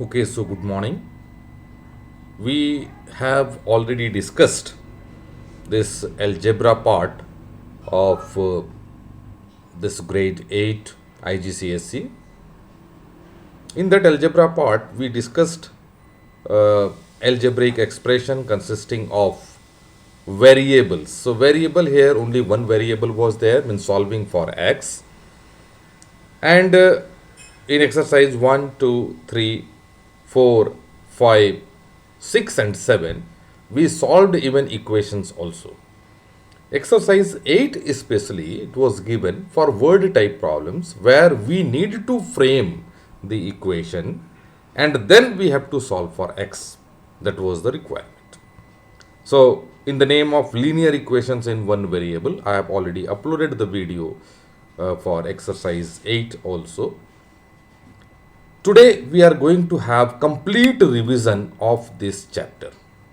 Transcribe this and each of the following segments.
Okay, so good morning. We have already discussed this algebra part of this grade 8 IGCSE. In that algebra part, we discussed algebraic expression consisting of variables. So, variable here, only one variable was there, means solving for x. And in exercise 1, 2, 3, 4, 5, 6, and 7, we solved even equations also. Exercise 8 especially, it was given for word type problems where we need to frame the equation and then we have to solve for x. That was the requirement. So, in the name of linear equations in one variable, I have already uploaded the video for exercise 8 also. Today we are going to have complete revision of this chapter,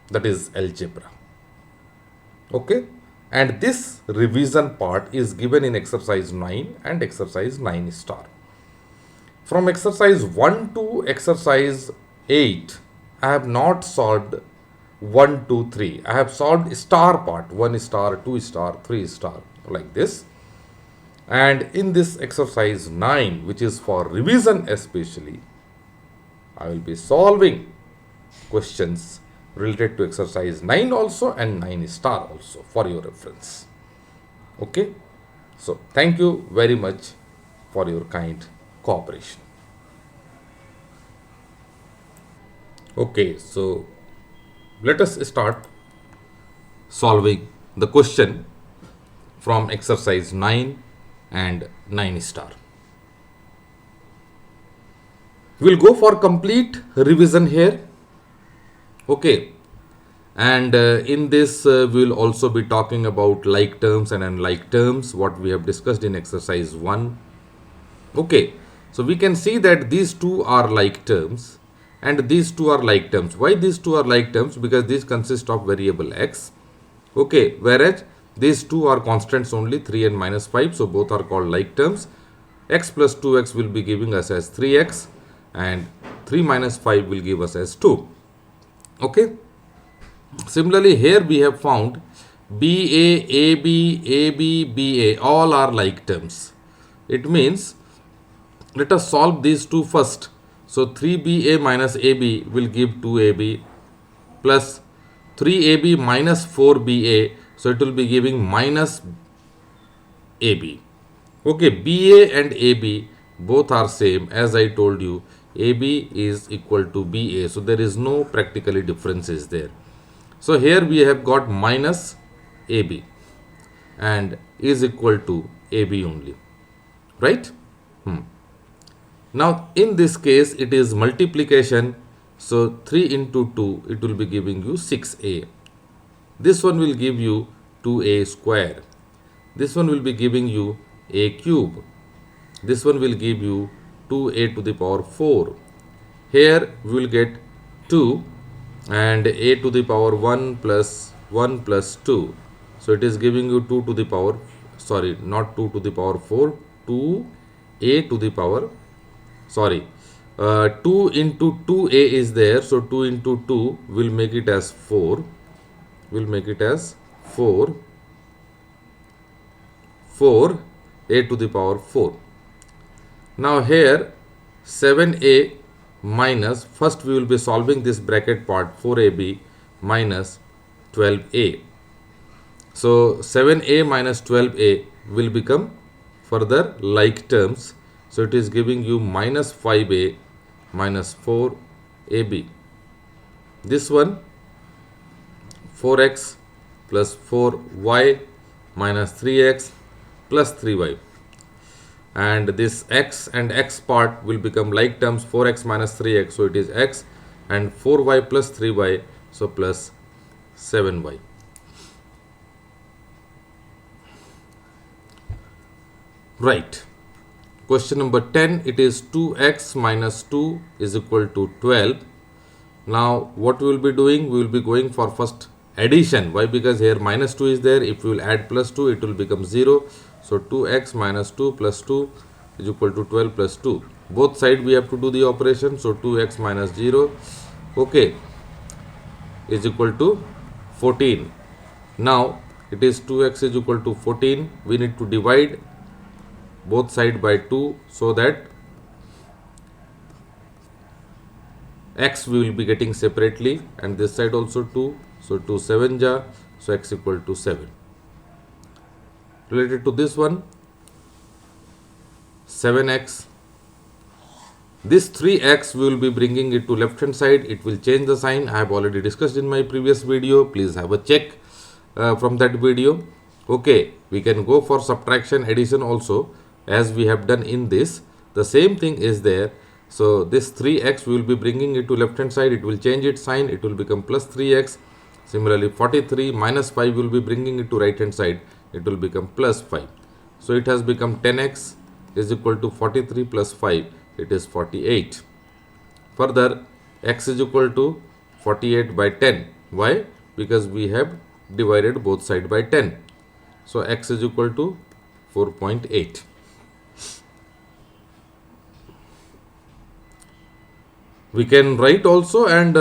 that is algebra. Okay, and this revision part is given in exercise 9 and exercise 9 star. From exercise 1 to exercise 8, I have not solved 1, 2, 3. I have solved star part, 1 star, 2 star, 3 star, like this. And in this exercise 9, which is for revision especially, I will be solving questions related to exercise 9 also and 9 star also for your reference. Okay. So, thank you very much for your kind cooperation. Okay. So, let us start solving the question from exercise 9 and 9 star. We will go for complete revision here. Okay. And in this, we will also be talking about like terms and unlike terms, what we have discussed in exercise 1. Okay. So, we can see that these two are like terms and these two are like terms. Why these two are like terms? Because these consist of variable x. Okay. Whereas these two are constants only, 3 and minus 5. So, both are called like terms. X plus 2x will be giving us as 3x and 3 minus 5 will give us as 2. Okay. Similarly, here we have found BA, AB, AB, BA, all are like terms. It means, let us solve these two first. So, 3BA minus AB will give 2AB plus 3AB minus 4BA. So, it will be giving minus AB. Okay, BA and AB both are same. As I told you, AB is equal to BA. So, there is no practically differences there. So, here we have got minus AB and is equal to AB only, right? Now, in this case, it is multiplication. So, 3 into 2, it will be giving you 6A. This one will give you 2A square. This one will be giving you A cube. This one will give you 2A to the power 4. Here, we will get 2 and A to the power 1 plus 1 plus 2. So, it is giving you 2 to the power, sorry, not 2 to the power 4, 2A to the power, sorry, 2 into 2A is there. So, 2 into 2 will make it as 4, will make it as 4, 4 A to the power 4. Now, here 7A minus, first we will be solving this bracket part, 4AB minus 12A. So, 7A minus 12A will become further like terms. So, it is giving you minus 5A minus 4AB. This one 4x plus 4y minus 3x plus 3y. And this x and x part will become like terms, 4x minus 3x. So, it is x and 4y plus 3y. So, plus 7y. Right. Question number 10, it is 2x minus 2 is equal to 12. Now, what we will be doing? We will be going for first addition. Why? Because here minus 2 is there. If we will add plus 2, it will become 0. So, 2x minus 2 plus 2 is equal to 12 plus 2. both side we have to do the operation. So 2x minus 0, okay, is equal to 14. Now it is 2x is equal to 14. We need to divide both side by 2 so that x we will be getting separately, and this side also 2. So 2 7 ja, so x equal to 7. Related to this one, 7x, this 3x we will be bringing it to left hand side. It will change the sign. I have already discussed in my previous video. Please have a check from that video. Okay, we can go for subtraction, addition also, as we have done in this. The same thing is there. So this 3x we will be bringing it to left hand side. It will change its sign. It will become plus 3x. Similarly 43 minus 5 will be bringing it to right hand side. It will become plus 5. So it has become 10x is equal to 43 plus 5. It is 48. Further, x is equal to 48 by 10. Why? Because we have divided both sides by 10. So x is equal to 4.8. We can write also, and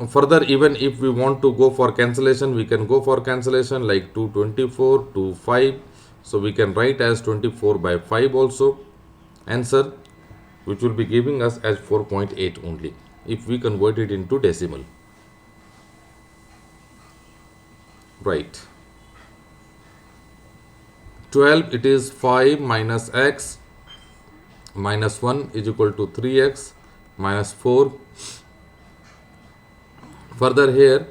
further, even if we want to go for cancellation, we can go for cancellation like 224 to 5. So we can write as 24 by 5 also. Answer, which will be giving us as 4.8 only if we convert it into decimal. Right. 12, it is 5 minus x minus 1 is equal to 3x minus 4. Further here,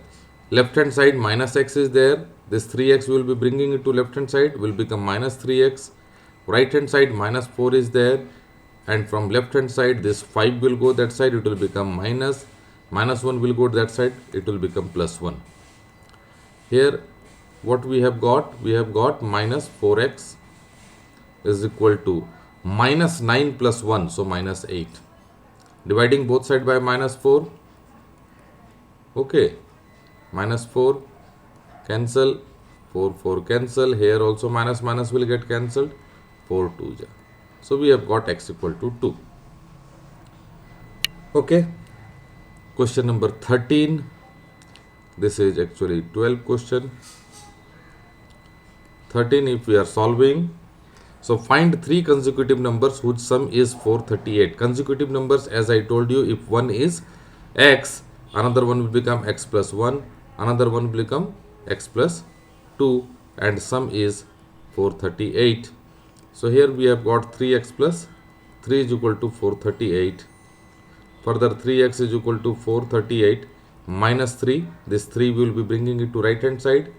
left hand side minus x is there. This 3x will be bringing it to left hand side, will become minus 3x. Right hand side minus 4 is there, and from left hand side this 5 will go that side, it will become minus 1 will go that side, it will become plus 1. Here what we have got? We have got minus 4x is equal to minus 9 plus 1, so minus 8. Dividing both sides by minus 4. Okay, minus 4 cancel, 4 cancel. Here also minus will get cancelled. 4 2 ja. So we have got x equal to 2. Okay, question number 13. This is actually 12 question. 13, if we are solving, so find 3 consecutive numbers whose sum is 438. Consecutive numbers, as I told you, if one is x, another one will become x plus 1, another one will become x plus 2, and sum is 438. So here we have got 3x plus 3 is equal to 438. Further 3x is equal to 438 minus 3. This 3 will be bringing it to right hand side,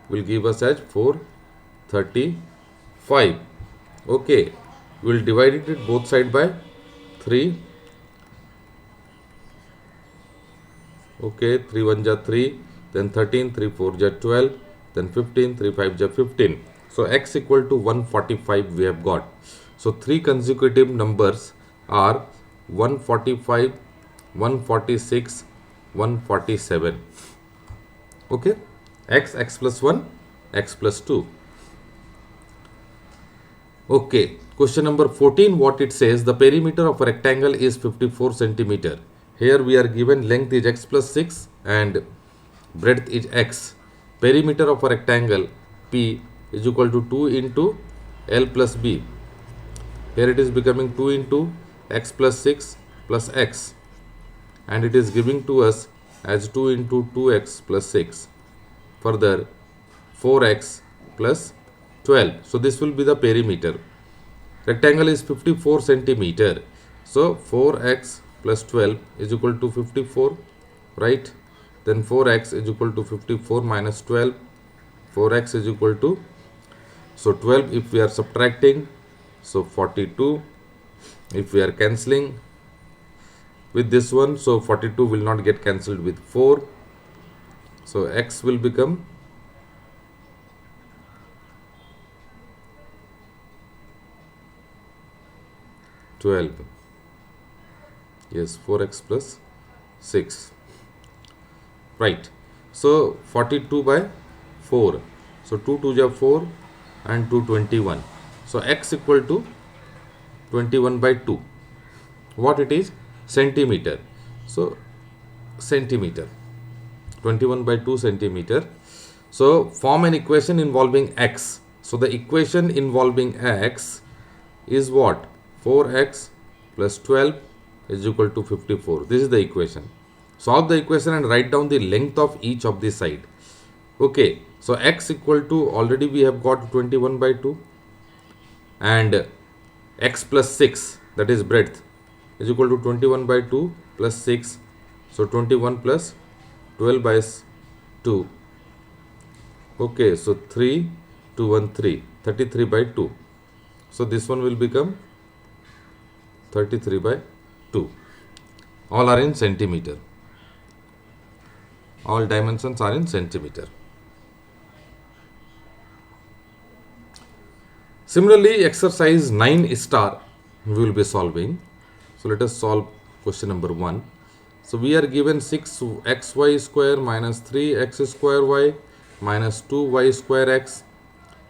will give us as 435. Okay, we will divide it both sides by 3. Okay, 3 1 ja 3, then 13, 3 4 ja 12, then 15, 3 5 ja 15. So x equal to 145 we have got. So 3 consecutive numbers are 145, 146, 147. Okay, x plus 1, x plus 2. Okay, question number 14, what it says, the perimeter of a rectangle is 54 centimeter. Here we are given length is x plus 6 and breadth is x. Perimeter of a rectangle P is equal to 2 into L plus B. Here it is becoming 2 into x plus 6 plus x, and it is giving to us as 2 into 2x plus 6. Further 4x plus 12. So this will be the perimeter. Rectangle is 54 centimeter. So 4x plus 12 is equal to 54, right? Then 4x is equal to 54 minus 12. 4x is equal to, so 12 if we are subtracting, so 42. If we are cancelling with this one, so 42 will not get cancelled with 4. So x will become 12. Yes, 4x plus 6. Right. So 42 by 4. So 2 2 ja 4 and 2 21. So x equal to 21 by 2. what it is? Centimeter. So centimeter, 21 by 2 centimeter. So form an equation involving x. So the equation involving x is what? 4x plus 12 is equal to 54. This is the equation. Solve the equation and write down the length of each of the side. Okay, so x equal to, already we have got 21 by 2, and x plus 6, that is breadth, is equal to 21 by 2 plus 6. So 21 plus 12 by 2. Okay, so 3, 2, 1, 3, 33 by 2. So this one will become 33 by 2. All are in centimeter. All dimensions are in centimeter. Similarly, exercise 9 star we will be solving. So let us solve question number 1. So we are given 6xy square minus 3x square y minus 2y square x.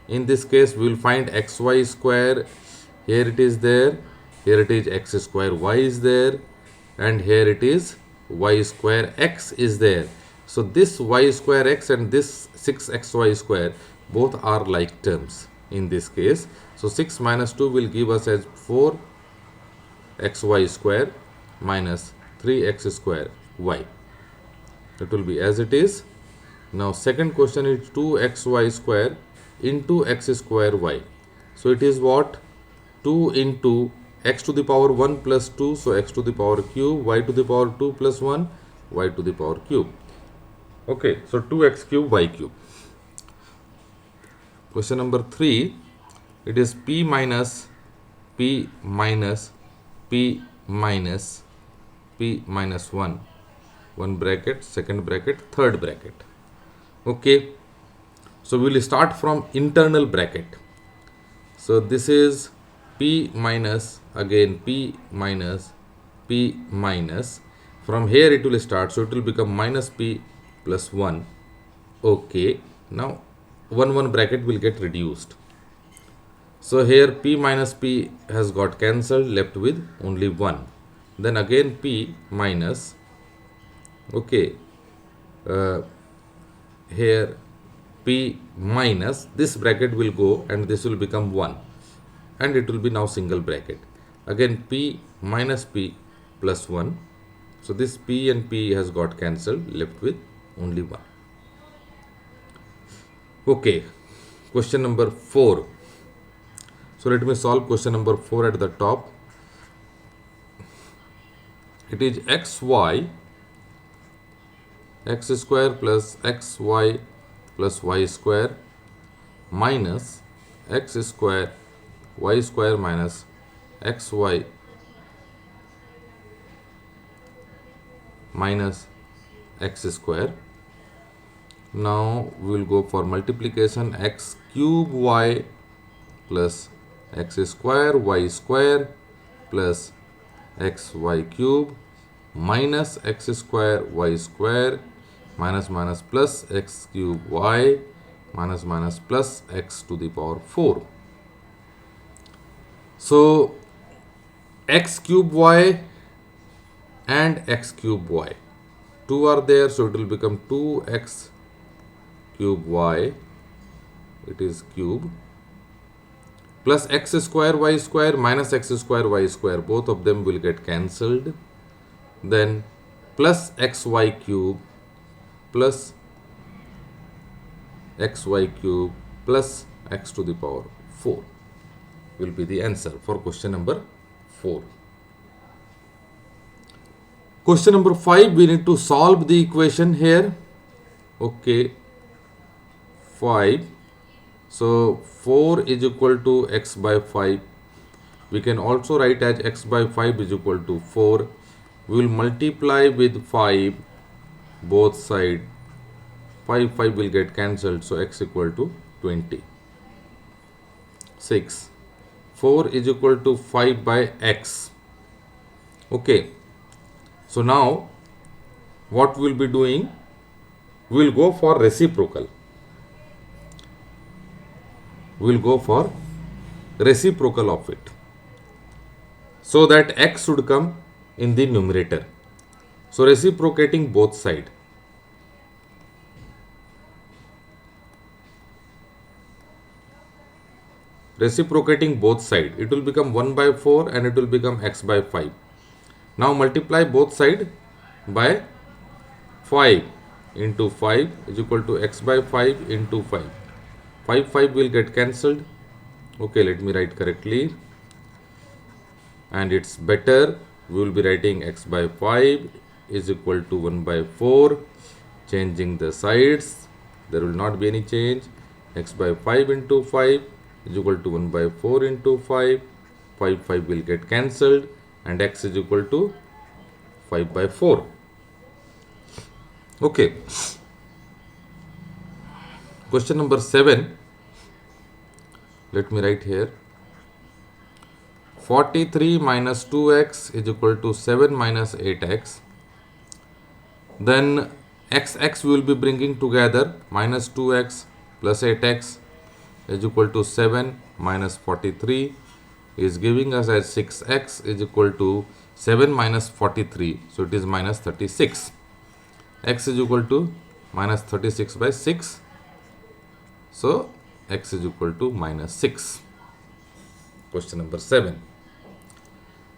In this case, we will find xy square. Here it is there. Here it is x square y is there. And here it is y square x is there. So this y square x and this 6xy square both are like terms in this case. So 6 minus 2 will give us as 4xy square minus 3x square y. It will be as it is. Now second question is 2xy square into x square y. So it is what? 2 into x to the power 1 plus 2. So x to the power cube, y to the power 2 plus 1, y to the power cube. Okay, so 2x cube, y cube. Question number 3, it is p minus p minus p minus p minus 1, one bracket, second bracket, third bracket. Okay, so we will start from internal bracket. So this is p minus, again p minus p minus. From here it will start, so it will become minus p plus 1. Okay, now 1 bracket will get reduced. So here p minus p has got cancelled, left with only 1. Then again p minus, okay, here p minus, this bracket will go and this will become 1, and it will be now single bracket. Again p minus p plus 1. So this p and p has got cancelled, left with only 1. Okay, question number 4. So let me solve question number 4 at the top. It is xy, x square plus xy plus y square minus x square y square minus xy minus x square. Now we will go for multiplication. X cube y plus x square y square plus xy cube minus x square y square minus minus plus x cube y minus minus plus x to the power 4. So x cube y and x cube y, 2 are there, so it will become 2x cube y, it is cube, plus x square y square minus x square y square, both of them will get cancelled. Then plus xy cube plus xy cube plus x to the power 4 will be the answer for question number 4. Question number 5, we need to solve the equation here. Okay, 5. So 4 is equal to x by 5. We can also write as x by 5 is equal to 4. We will multiply with 5 both sides. 5 will get cancelled, so x equal to 20. 6. 4 is equal to 5 by x. Okay. So now what we will be doing? We will go for reciprocal. We will go for reciprocal of it. so that x should come in the numerator. So reciprocating both side. Reciprocating both side, it will become 1 by 4 and it will become x by 5. Now multiply both side by 5 into 5 is equal to x by 5 into 5. 5 will get cancelled. Okay, let me write correctly. And it's better, we will be writing x by 5 is equal to 1 by 4. Changing the sides, there will not be any change. X by 5 into 5 is equal to 1 by 4 into 5. 5 will get cancelled and x is equal to 5 by 4. Okay. Question number 7. Let me write here. 43 minus 2x is equal to 7 minus 8x. Then x we will be bringing together. Minus 2x plus 8x is equal to 7 minus 43 is giving us as 6x is equal to 7 minus 43. So it is minus 36. X is equal to minus 36 by 6. So x is equal to minus 6. Question number 7.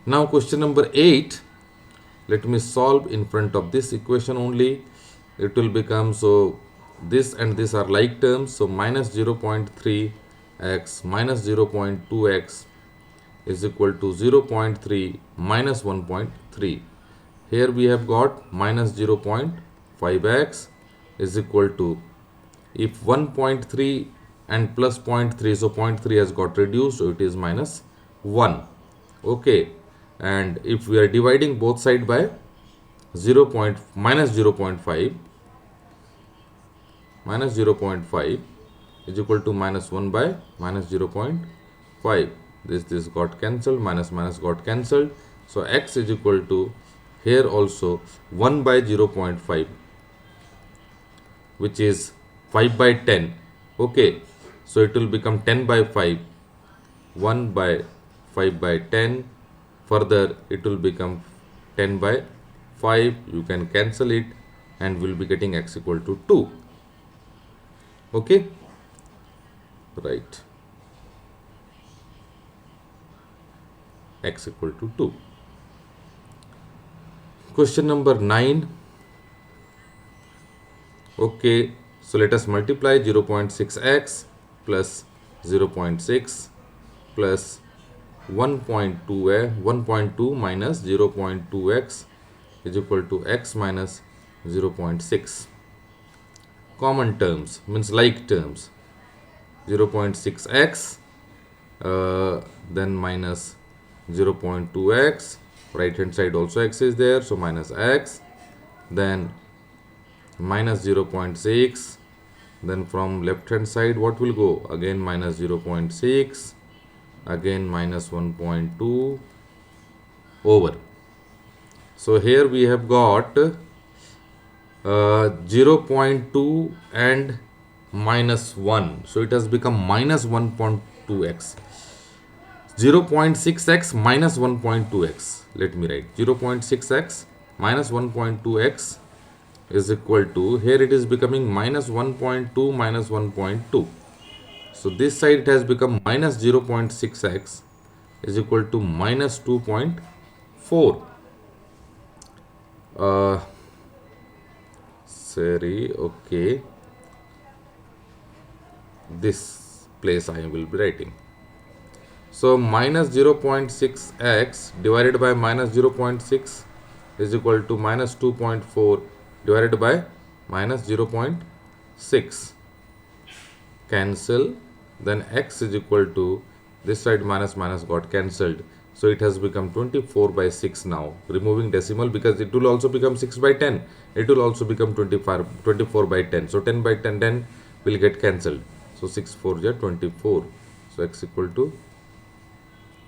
Now question number 8. Let me solve in front of this equation only. It will become, so this and this are like terms. So minus 0.3x minus 0.2x is equal to 0.3 minus 1.3. Here we have got minus 0.5x is equal to, if 1.3 and plus 0.3, so 0.3 has got reduced, so it is minus 1. Okay, and if we are dividing both side by minus 0.5 is equal to minus 1 by minus 0.5. This got cancelled, minus got cancelled. So x is equal to, here also 1 by 0.5, which is 5 by 10. Okay, so it will become 10 by 5, 1 by 5 by 10. Further, it will become 10 by 5. You can cancel it and we'll be getting x equal to 2. Okay, right. X equal to 2. Question number 9. Okay, so let us multiply 0.6x plus 0.6 plus 1.2 minus 0.2x is equal to x minus 0.6. Common terms means like terms. 0.6x then minus 0.2x, right hand side also x is there, so minus x, then minus 0.6, then from left hand side what will go, again minus 0.6, again minus 1.2 over. So here we have got 0.2 and minus 1, so it has become minus 1.2x. 0.6x minus 1.2x. Let me write 0.6x minus 1.2x is equal to, here it is becoming minus 1.2 minus 1.2. So this side it has become minus 0.6x is equal to minus 2.4. Sorry, okay. This place I will be writing. So minus 0.6x divided by minus 0.6 is equal to minus 2.4 divided by minus 0.6. Cancel. Then x is equal to, this side minus got cancelled. So it has become 24 by 6 now. Removing decimal, because it will also become 6 by 10. It will also become 24 by 10. So 10 by 10 will get cancelled. So 6 4 is 24. So x equal to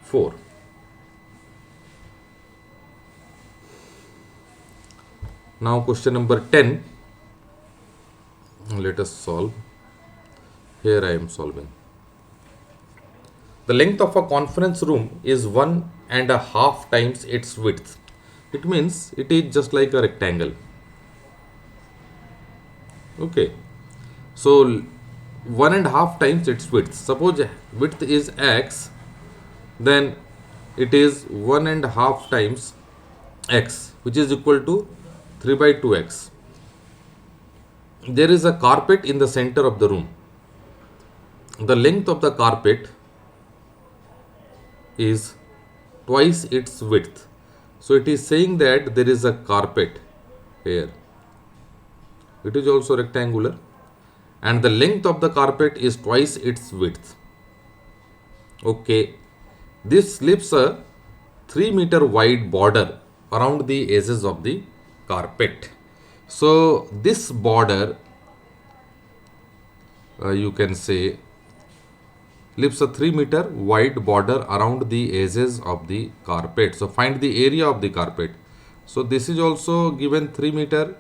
4. Now question number 10. Let us solve. Here I am solving. The length of a conference room is 1.5 times its width. It means it is just like a rectangle. Okay, so 1.5 times its width. Suppose width is x, then it is 1.5 times x, which is equal to 3 by 2x. There is a carpet in the center of the room. The length of the carpet is twice its width. So it is saying that there is a carpet here. It is also rectangular, and the length of the carpet is twice its width. Okay, this leaves a 3-meter wide border around the edges of the carpet. So this border, you can say, leaves a 3-meter wide border around the edges of the carpet. So find the area of the carpet. So this is also given 3 meter.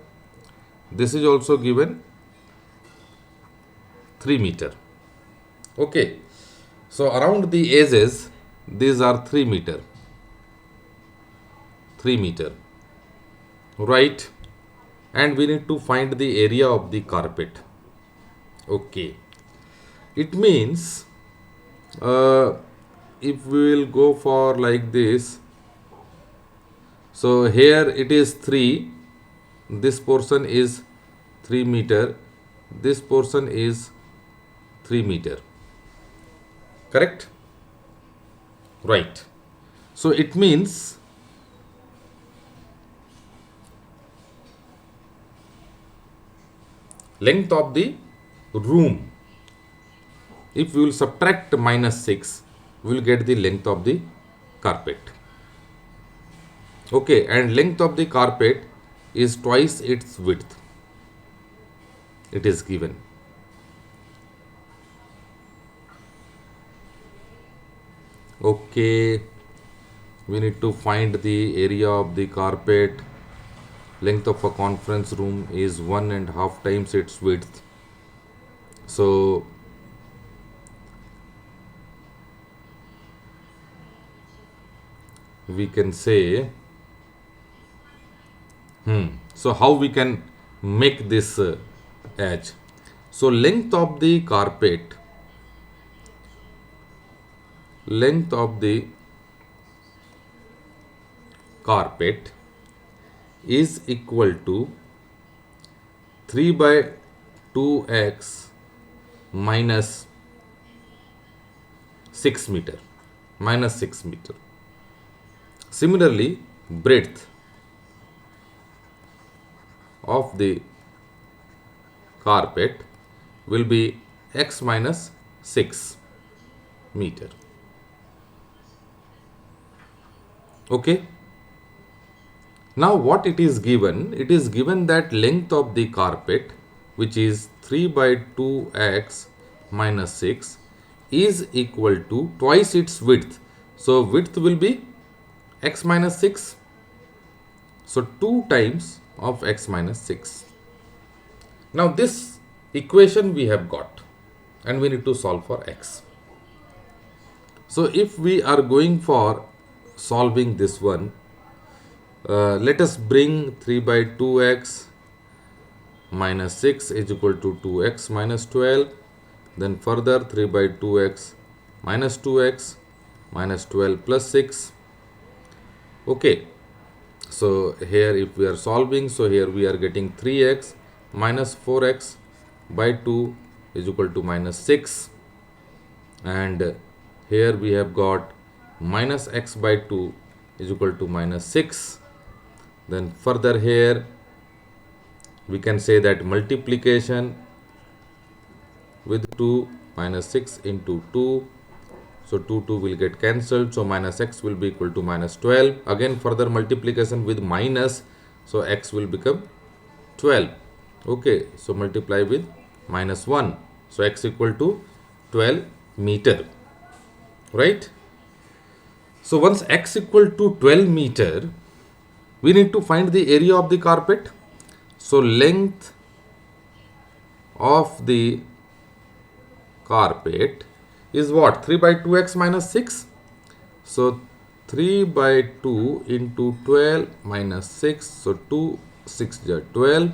This is also given 3 meter. Okay. So around the edges, these are 3 meter. 3 meter. Right. And we need to find the area of the carpet. Okay. It means if we will go for like this, so here it is 3, this portion is 3 meter, this portion is 3 meter, correct? Right. So it means length of the room, if we will subtract -6, we will get the length of the carpet. Okay, and length of the carpet is twice its width. It is given. Okay, we need to find the area of the carpet. Length of a conference room is 1.5 times its width. So we can say, so how we can make this edge? So length of the carpet, is equal to 3 by 2x minus 6 meter. Similarly, breadth of the carpet will be x minus 6 meter. Okay. Now what it is given? It is given that length of the carpet, which is 3 by 2x minus 6, is equal to twice its width. So width will be x minus 6. So 2 times of x minus 6. Now this equation we have got, and we need to solve for x. So if we are going for solving this one, let us bring 3 by 2x minus 6 is equal to 2x minus 12. Then further 3 by 2x minus 2x minus 12 plus 6. Okay. So here if we are solving, so here we are getting 3x minus 4x by 2 is equal to minus 6. And here we have got minus x by 2 is equal to minus 6. Then further here we can say that multiplication with 2 minus 6 into 2. So 2 will get cancelled. So minus x will be equal to minus 12. Again further multiplication with minus. So x will become 12. Okay. So multiply with minus 1. So x equal to 12 meter. Right. So once x equal to 12 meter, we need to find the area of the carpet. So length of the carpet is what? 3 by 2x minus 6. So 3 by 2 into 12 minus 6. So 2 6 is 12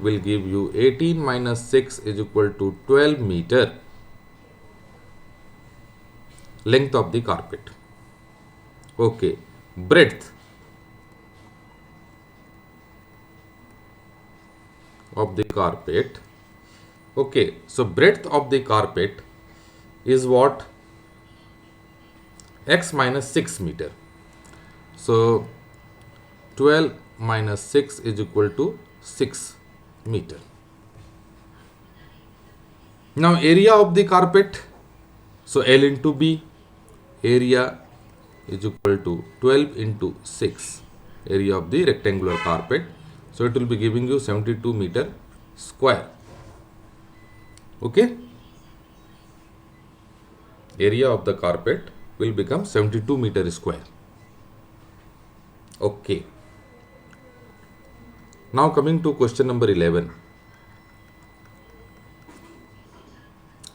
will give you 18 minus 6 is equal to 12 meter length of the carpet. Okay, breadth of the carpet. Okay, so breadth of the carpet is what? X minus 6 meter. So 12 minus 6 is equal to 6 meter. Now area of the carpet, so L into B, area is equal to 12 into 6, area of the rectangular carpet. So it will be giving you 72 meter square. Okay, area of the carpet will become 72 meter square. Okay, now coming to question number 11.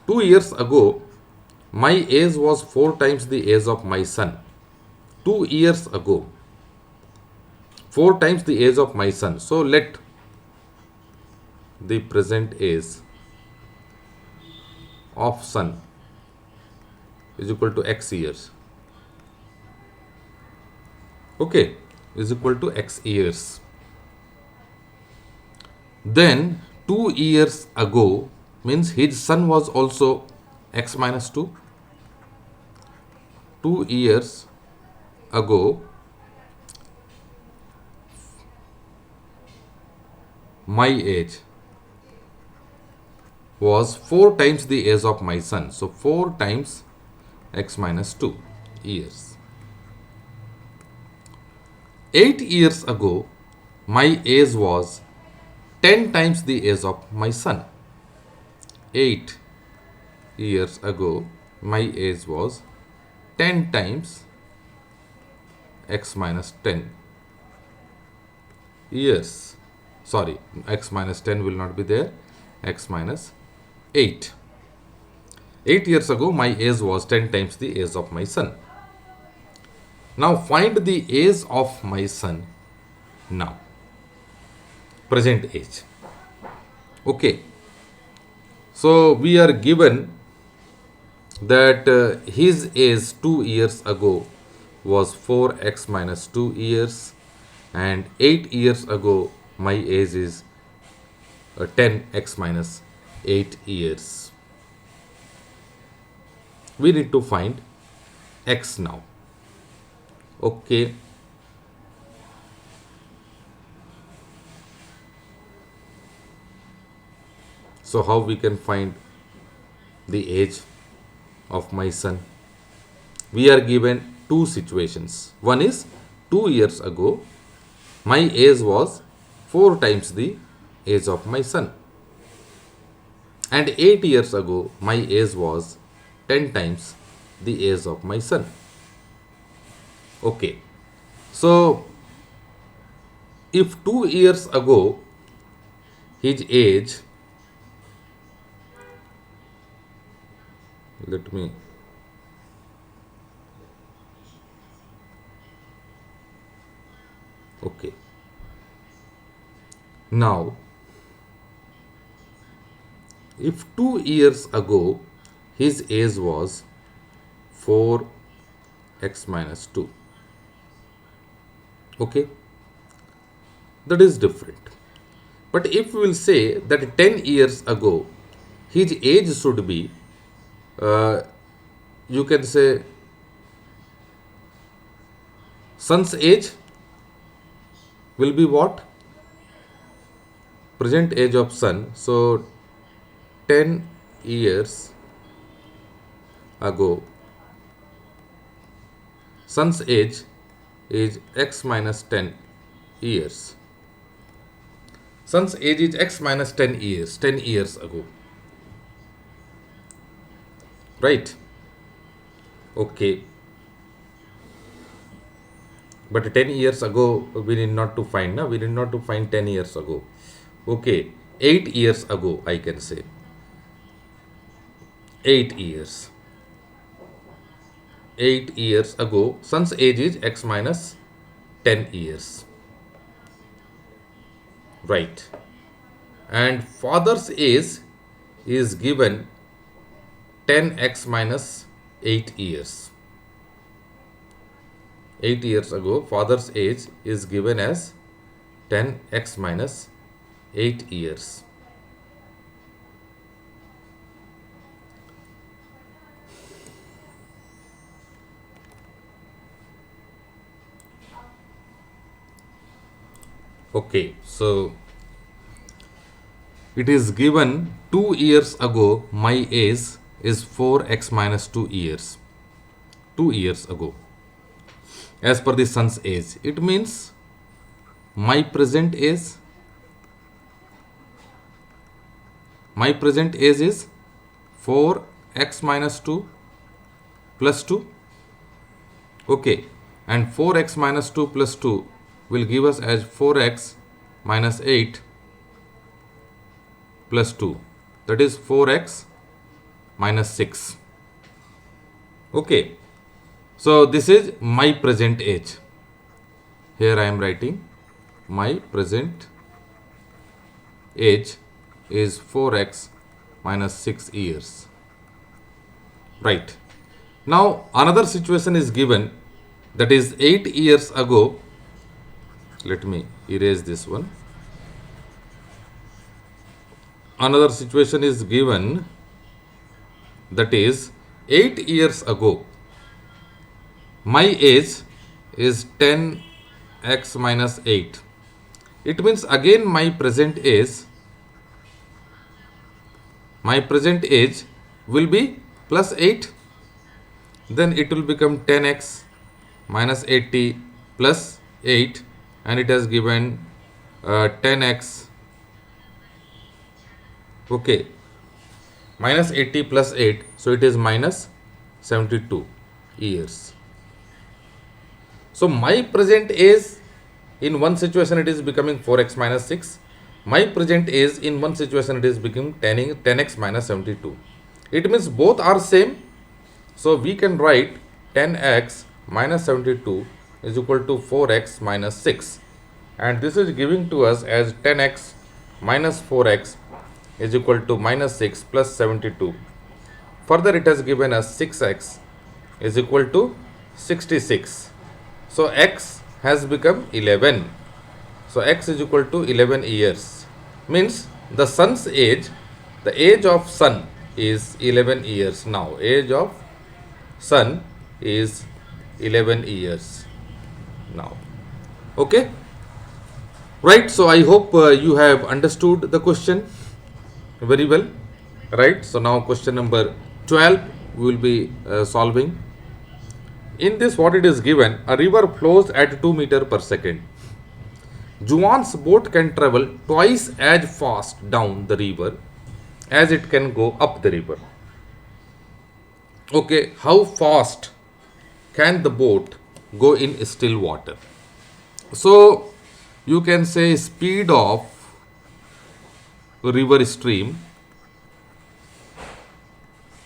2 years ago, my age was 4 times the age of my son. 2 years ago, 4 times the age of my son. So let the present age of son is equal to x years. Okay, is equal to x years. Then 2 years ago means his son was also x minus 2. 2 years ago, my age was 4 times the age of my son. So 4 times x minus 2 years. 8 years ago, my age was 10 times the age of my son. 8 years ago, my age was 10 times x minus 10 years. Sorry, x minus 10 will not be there, x minus 8. 8 years ago, my age was 10 times the age of my son. Now find the age of my son now, present age. Okay, so we are given that his age 2 years ago was 4x minus 2 years, and 8 years ago my age is 10x minus 8 years. We need to find x now. Okay, so how we can find the age of my son? We are given two situations. One is 2 years ago, my age was 4 times the age of my son. And 8 years ago, my age was 10 times the age of my son. Okay, so if 2 years ago his age, let me okay, now if 2 years ago his age was 4x minus 2, okay, that is different. But if we will say that 10 years ago his age should be, you can say son's age will be what? Present age of son. So 10 years ago, son's age is x minus 10 years. Son's age is x minus 10 years, 10 years ago. Right? Okay. But 10 years ago, we need not to find, no? We need not to find 10 years ago. Okay. 8 years ago, I can say. 8 years. 8 years ago, son's age is x minus 10 years. Right. And father's age is given 10x minus 8 years. 8 years ago, father's age is given as 10x minus 8 years. Okay, so it is given 2 years ago, my age is 4x minus 2 years. 2 years ago, as per the son's age. It means my present age is 4x minus 2 plus 2. Okay, and 4x minus 2 plus 2 will give us as 4x minus 8 plus 2, that is 4x minus 6. Okay, so this is my present age. Here I am writing my present age is 4x minus 6 years. Right. Now another situation is given, that is 8 years ago. Let me erase this one. Another situation is given, that is 8 years ago, my age is 10x minus 8. It means again my present age will be plus 8. Then it will become 10x minus 80 plus 8, and it has given 10x, okay, minus 80 plus 8, so it is minus 72 years. So my present age, in one situation it is becoming 4x minus 6. My present age in one situation it is becoming 10x minus 72. It means both are same. So we can write 10x minus 72 is equal to 4x minus 6. And this is giving to us as 10x minus 4x is equal to minus 6 plus 72. Further it has given us 6x is equal to 66. So x has become 11. So x is equal to 11 years. Means the son's age, the age of son is 11 years now. Age of son is 11 years now. Okay. Right. So I hope you have understood the question very well. Right. So now question number 12 we will be solving. In this, what it is given, a river flows at 2 meters per second. Juwan's boat can travel twice as fast down the river as it can go up the river. Okay, how fast can the boat go in still water? So you can say speed of river stream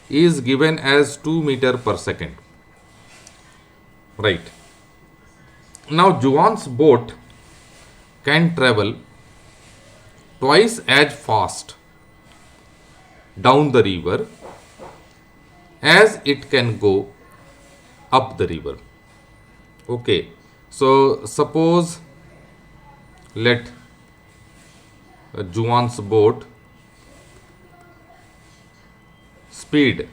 is given as 2 meters per second. Right. Now Juwan's boat can travel twice as fast down the river as it can go up the river. Okay. So suppose let Juwan's boat speed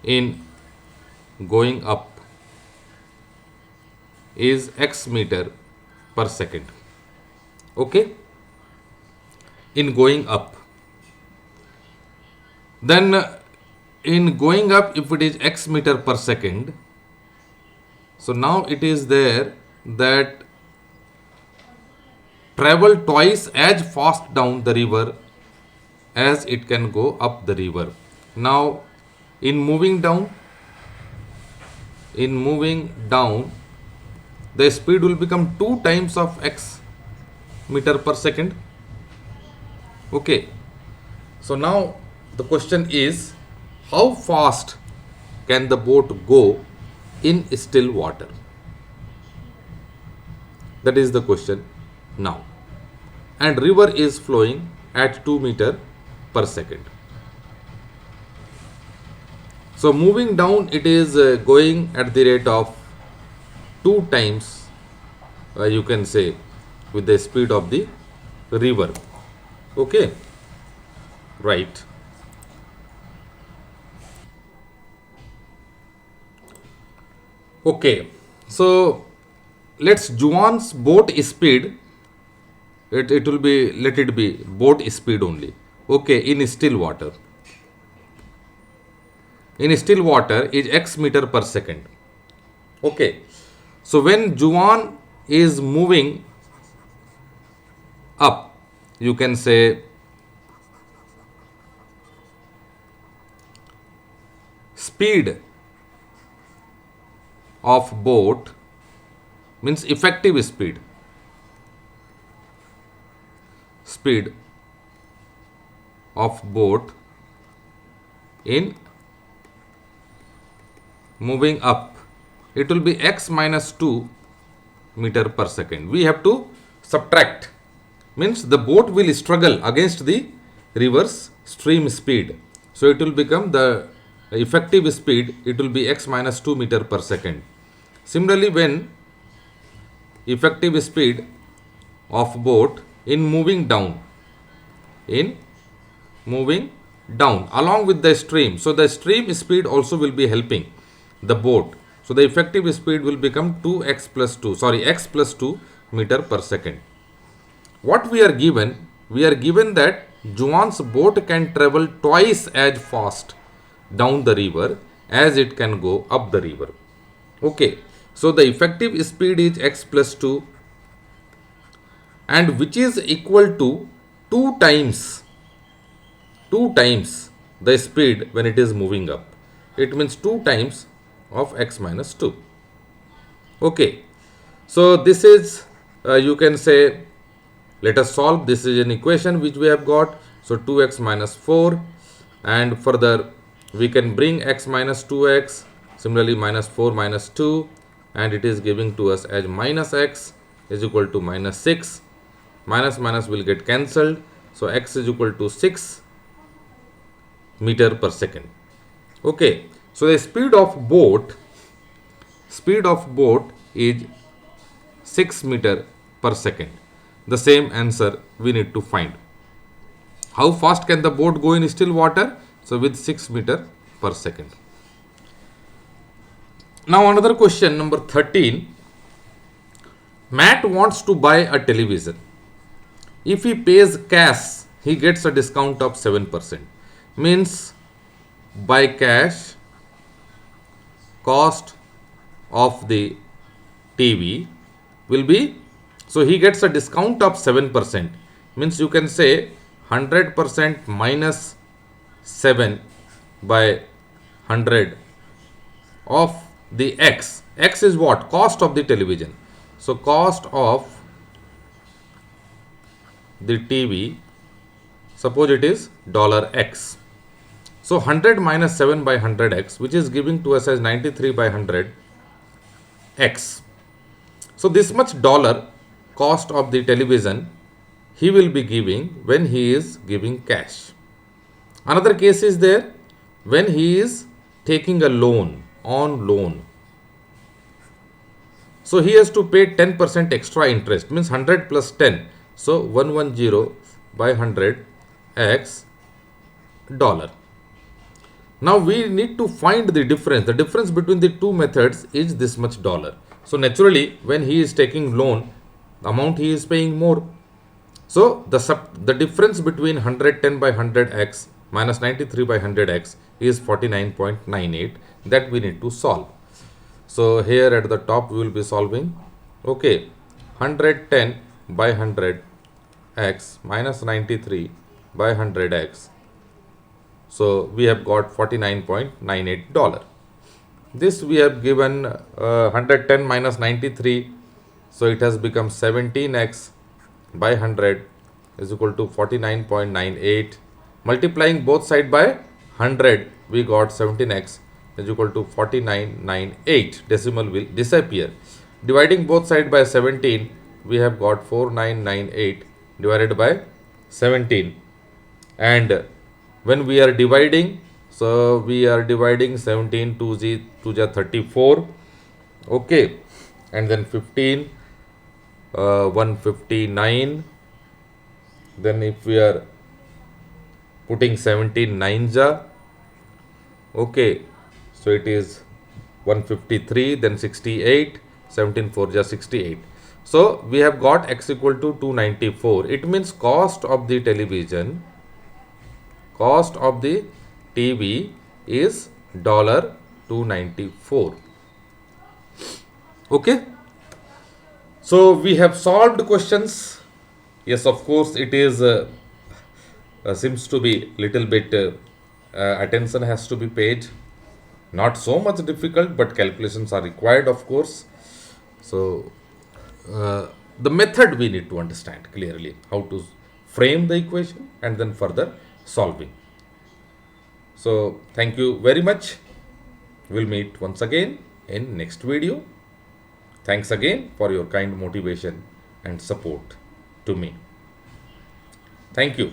in going up is x meter per second. Okay, in going up. Then in going up, if it is x meter per second, so now it is there that travel twice as fast down the river as it can go up the river. Now in moving down, the speed will become 2 times of x meter per second. Okay. So now the question is, how fast can the boat go in still water? That is the question now. And river is flowing at 2 meter per second. So moving down, it is going at the rate of 2 times, you can say, with the speed of the river. Okay, right. Okay, so let's Juan's boat speed. It will be, let it be boat speed only. Okay, in still water. In still water is x meter per second. Okay, so when Juan is moving up, you can say speed of boat means effective speed of boat in moving up, it will be x minus 2 meter per second. We have to subtract, means the boat will struggle against the river's stream speed. So it will become the effective speed, it will be x minus 2 meter per second. Similarly, when effective speed of boat in moving down along with the stream, so the stream speed also will be helping the boat. So the effective speed will become x plus 2 meter per second. What we are given? We are given that Juan's boat can travel twice as fast down the river as it can go up the river. Okay, so the effective speed is x plus 2, and which is equal to 2 times the speed when it is moving up. It means 2 times of x minus 2. Okay, so this is, you can say, let us solve. This is an equation which we have got. So 2x minus 4, and further we can bring x minus 2x, similarly minus 4 minus 2, and it is giving to us as minus x is equal to minus 6. Minus minus will get cancelled. So x is equal to 6 meter per second. Okay, so the speed of boat is 6 meter per second. The same answer we need to find. How fast can the boat go in still water? So with 6 meter per second. Now another question, number 13. Matt wants to buy a television. If he pays cash, he gets a discount of 7%. Means by cash, cost of the TV will be, so he gets a discount of 7%. Means you can say 100% minus 7 by 100 of the x. X is what? Cost of the television. So cost of the TV, suppose it is $x. So 100 minus 7 by 100x, which is giving to us as 93 by 100 x. So this much dollar cost of the television he will be giving when he is giving cash. Another case is there when he is taking a loan, on loan. So he has to pay 10% extra interest, means 100 plus 10. So 110 by 100 x dollar. Now we need to find the difference. The difference between the two methods is this much dollar. So naturally, when he is taking loan, the amount he is paying more. So the difference between 110 by 100x minus 93 by 100x is 49.98. That we need to solve. So here at the top we will be solving. Okay, 110 by 100x minus 93 by 100x. So we have got $49.98. This we have given 110 minus 93. So it has become 17x by 100 is equal to 49.98. Multiplying both side by 100, we got 17x is equal to 4998. Decimal will disappear. Dividing both sides by 17, we have got 4998 divided by 17. And when we are dividing, so we are dividing 17 to the 34. Okay, and then 15, 159. Then if we are putting 17 9 ja, okay, so it is 153, then 68, 17 4 ja 68. So we have got x equal to 294. It means cost of the television, cost of the TV is $294. Okay, so we have solved questions. Yes, of course, it is seems to be little bit attention has to be paid. Not so much difficult, but calculations are required, of course. So the method we need to understand clearly, how to frame the equation and then further solving. So thank you very much. We'll meet once again in next video. Thanks again for your kind motivation and support to me. Thank you.